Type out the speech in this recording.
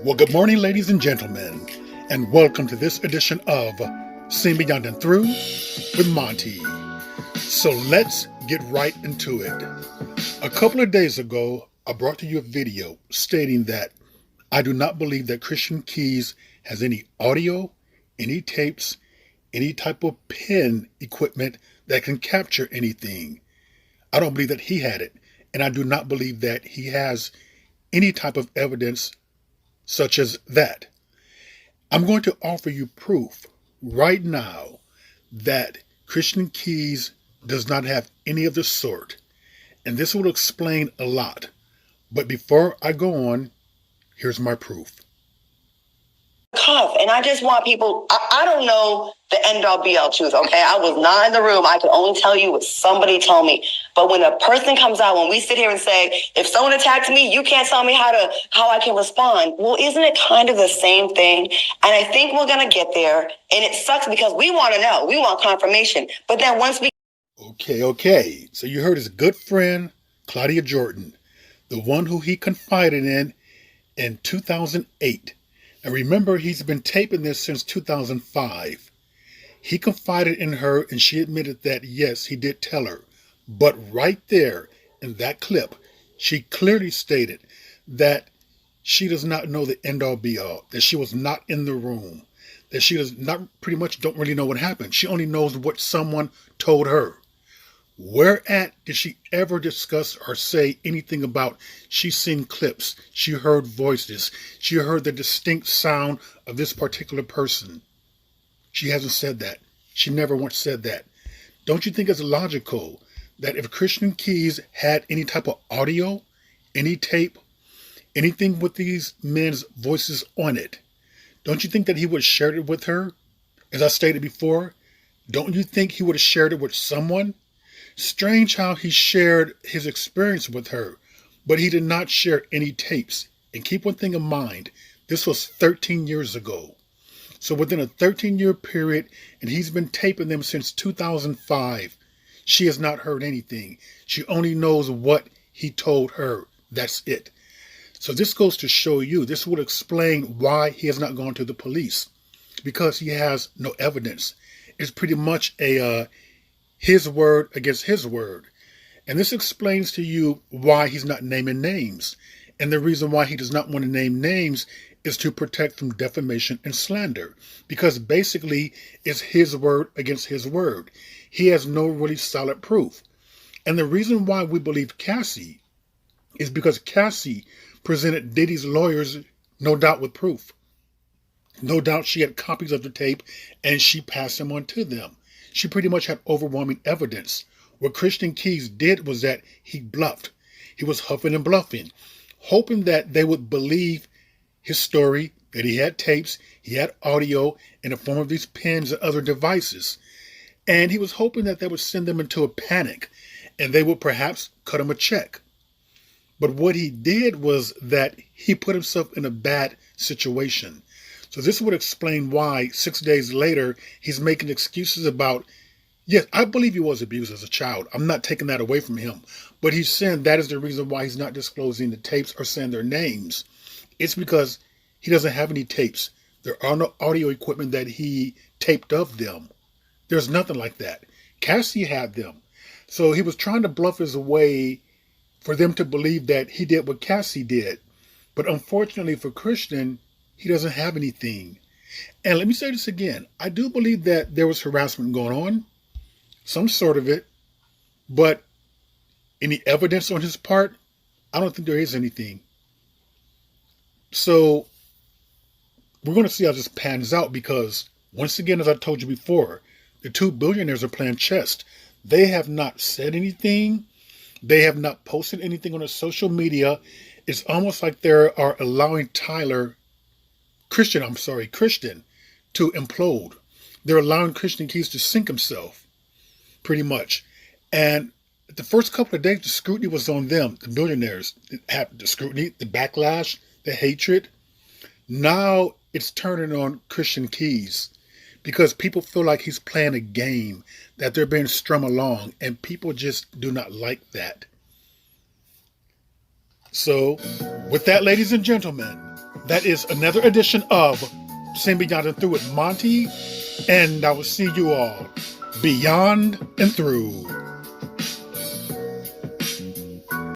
Well, good morning, ladies and gentlemen, and welcome to this edition of Seen Beyond and Through with Monty. So let's get right into it. A couple of days ago, I brought to you a video stating that I do not believe that Christian Keys has any audio, any tapes, any type of pen equipment that can capture anything. I don't believe that he had it, and I do not believe that he has any type of evidence such as that. I'm going to offer you proof right now that Christian Keys does not have any of the sort, and this will explain a lot. But before I go on, here's my proof. Cuff, and I just want people, I don't know the end all be all truth, okay? I was not in the room. I could only tell you what somebody told me. But when a person comes out, when we sit here and say, if someone attacks me, you can't tell me how I can respond. Well, isn't it kind of the same thing? And I think we're going to get there. And it sucks because we want to know. We want confirmation. But then once we... Okay. So you heard his good friend, Claudia Jordan, the one who he confided in 2008. And remember, he's been taping this since 2005. He confided in her and she admitted that, yes, he did tell her. But right there in that clip, she clearly stated that she does not know the end all be all, that she was not in the room, that she does not pretty much don't really know what happened. She only knows what someone told her. Whereat did she ever discuss or say anything about she's seen clips, she heard voices, she heard the distinct sound of this particular person? She hasn't said that. She never once said that. Don't you think it's logical that if Christian Keys had any type of audio, any tape, anything with these men's voices on it, don't you think that he would have shared it with her? As I stated before, don't you think he would have shared it with someone? Strange how he shared his experience with her, but he did not share any tapes. And keep one thing in mind, this was 13 years ago. So within a 13-year period, and he's been taping them since 2005, she has not heard anything. She only knows what he told her. That's it. So this goes to show you, this would explain why he has not gone to the police, because he has no evidence. It's pretty much his word against his word. And this explains to you why he's not naming names. And the reason why he does not want to name names is to protect from defamation and slander. Because basically it's his word against his word. He has no really solid proof. And the reason why we believe Cassie is because Cassie presented Diddy's lawyers, no doubt with proof. No doubt she had copies of the tape and she passed them on to them. She pretty much had overwhelming evidence. What Christian Keys did was that he bluffed. He was huffing and bluffing, hoping that they would believe his story, that he had tapes, he had audio in the form of these pens and other devices. And he was hoping that they would send them into a panic and they would perhaps cut him a check. But what he did was that he put himself in a bad situation. So this would explain why 6 days later, he's making excuses about, yes, I believe he was abused as a child. I'm not taking that away from him. But he's saying that is the reason why he's not disclosing the tapes or saying their names. It's because he doesn't have any tapes. There are no audio equipment that he taped of them. There's nothing like that. Cassie had them. So he was trying to bluff his way for them to believe that he did what Cassie did. But unfortunately for Christian, he doesn't have anything. And let me say this again. I do believe that there was harassment going on, some sort of it, but any evidence on his part, I don't think there is anything. So we're going to see how this pans out because, once again, as I told you before, the two billionaires are playing chess. They have not said anything. They have not posted anything on their social media. It's almost like they are allowing Christian to implode. They're allowing Christian Keys to sink himself, pretty much. And the first couple of days, the scrutiny was on them, the billionaires. The scrutiny, the backlash, the hatred. Now it's turning on Christian Keys because people feel like he's playing a game, that they're being strung along, and people just do not like that. So, with that, ladies and gentlemen, That is another edition of Sing Beyond and Through with Monty, and I will see you all beyond and through.